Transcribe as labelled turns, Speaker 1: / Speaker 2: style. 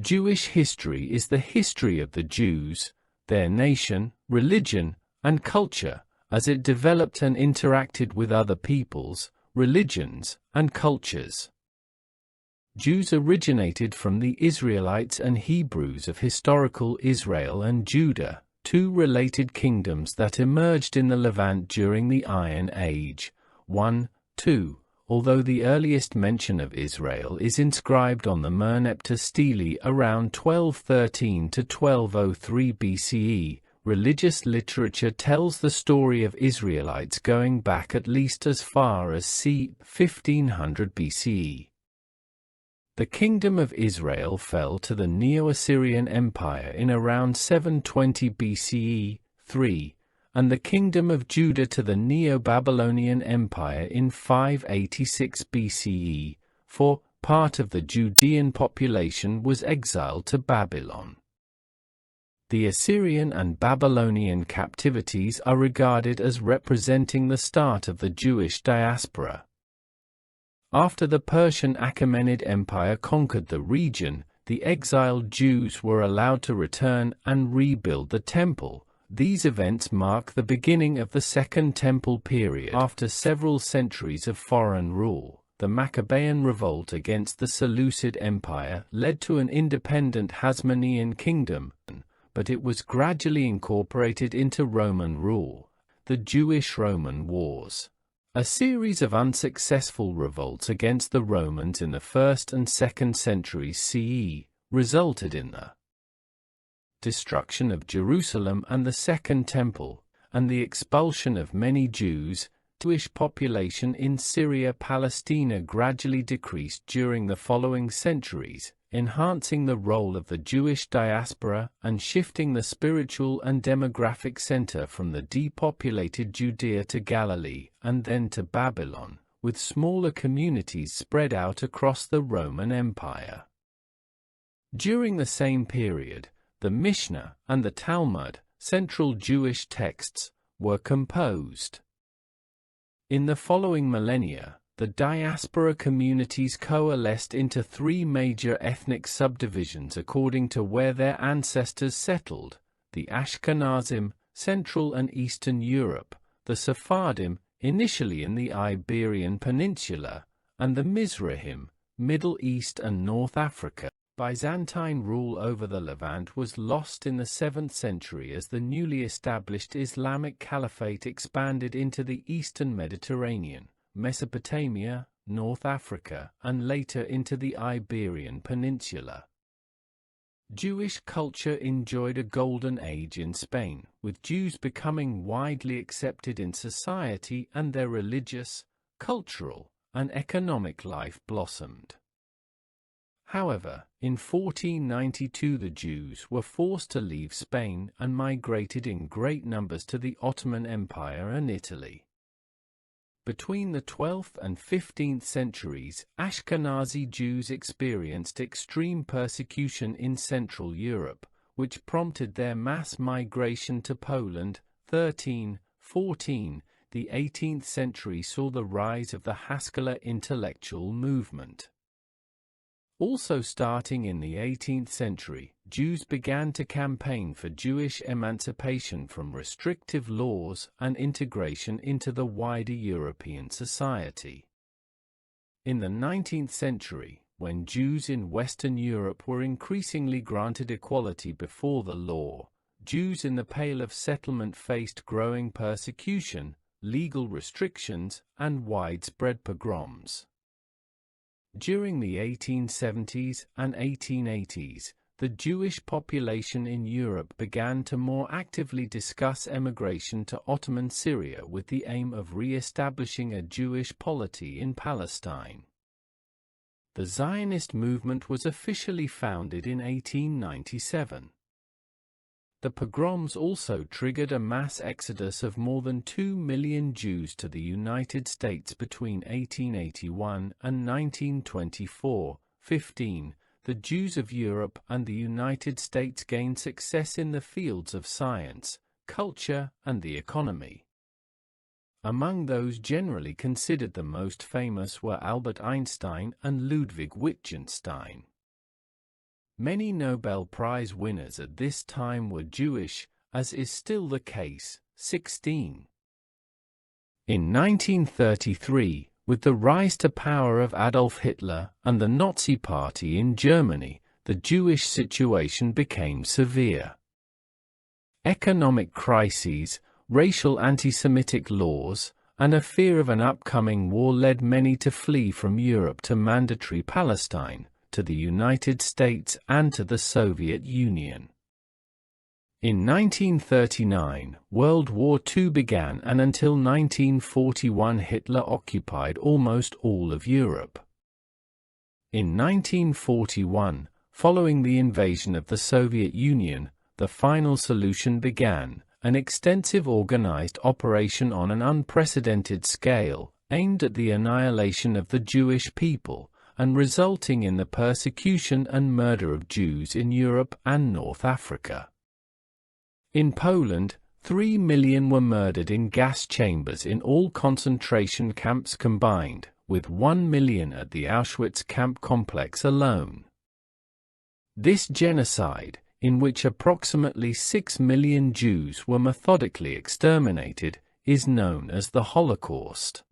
Speaker 1: Jewish history is the history of the Jews, their nation, religion, and culture, as it developed and interacted with other peoples, religions, and cultures. Jews originated from the Israelites and Hebrews of historical Israel and Judah, two related kingdoms that emerged in the Levant during the Iron Age. 1-2. Although the earliest mention of Israel is inscribed on the Merneptah stele around 1213 to 1203 BCE, religious literature tells the story of Israelites going back at least as far as c. 1500 BCE. The Kingdom of Israel fell to the Neo-Assyrian Empire in around 720 BCE, 3, and the Kingdom of Judah to the Neo-Babylonian Empire in 586 BCE, for part of the Judean population was exiled to Babylon. The Assyrian and Babylonian captivities are regarded as representing the start of the Jewish diaspora. After the Persian Achaemenid Empire conquered the region, the exiled Jews were allowed to return and rebuild the temple. These events mark the beginning of the Second Temple period. After several centuries of foreign rule, the Maccabean revolt against the Seleucid Empire led to an independent Hasmonean kingdom, but it was gradually incorporated into Roman rule. The Jewish-Roman Wars, a series of unsuccessful revolts against the Romans in the 1st and 2nd centuries CE, resulted in the destruction of Jerusalem and the Second Temple, and the expulsion of many Jews. Jewish population in Syria-Palestina gradually decreased during the following centuries, enhancing the role of the Jewish diaspora and shifting the spiritual and demographic center from the depopulated Judea to Galilee and then to Babylon, with smaller communities spread out across the Roman Empire. During the same period, the Mishnah and the Talmud, central Jewish texts, were composed. In the following millennia, the diaspora communities coalesced into three major ethnic subdivisions according to where their ancestors settled: the Ashkenazim, Central and Eastern Europe; the Sephardim, initially in the Iberian Peninsula; and the Mizrahim, Middle East and North Africa. Byzantine rule over the Levant was lost in the 7th century as the newly established Islamic Caliphate expanded into the eastern Mediterranean, Mesopotamia, North Africa, and later into the Iberian Peninsula. Jewish culture enjoyed a golden age in Spain, with Jews becoming widely accepted in society and their religious, cultural, and economic life blossomed. However, in 1492 the Jews were forced to leave Spain and migrated in great numbers to the Ottoman Empire and Italy. Between the 12th and 15th centuries, Ashkenazi Jews experienced extreme persecution in Central Europe, which prompted their mass migration to Poland. 1314, the 18th century saw the rise of the Haskalah intellectual movement. Also starting in the 18th century, Jews began to campaign for Jewish emancipation from restrictive laws and integration into the wider European society. In the 19th century, when Jews in Western Europe were increasingly granted equality before the law, Jews in the Pale of Settlement faced growing persecution, legal restrictions, and widespread pogroms. During the 1870s and 1880s, the Jewish population in Europe began to more actively discuss emigration to Ottoman Syria with the aim of re-establishing a Jewish polity in Palestine. The Zionist movement was officially founded in 1897. The pogroms also triggered a mass exodus of more than 2 million Jews to the United States between 1881 and 1924. 15. The Jews of Europe and the United States gained success in the fields of science, culture, and the economy. Among those generally considered the most famous were Albert Einstein and Ludwig Wittgenstein. Many Nobel Prize winners at this time were Jewish, as is still the case. 16. In 1933, with the rise to power of Adolf Hitler and the Nazi Party in Germany, the Jewish situation became severe. Economic crises, racial anti-Semitic laws, and a fear of an upcoming war led many to flee from Europe to mandatory Palestine, to the United States and to the Soviet Union. In 1939, World War II began, and until 1941 Hitler occupied almost all of Europe. In 1941, following the invasion of the Soviet Union, the final solution began, an extensive organized operation on an unprecedented scale, aimed at the annihilation of the Jewish people, and resulting in the persecution and murder of Jews in Europe and North Africa. In Poland, 3 million were murdered in gas chambers in all concentration camps combined, with 1 million at the Auschwitz camp complex alone. This genocide, in which approximately 6 million Jews were methodically exterminated, is known as the Holocaust.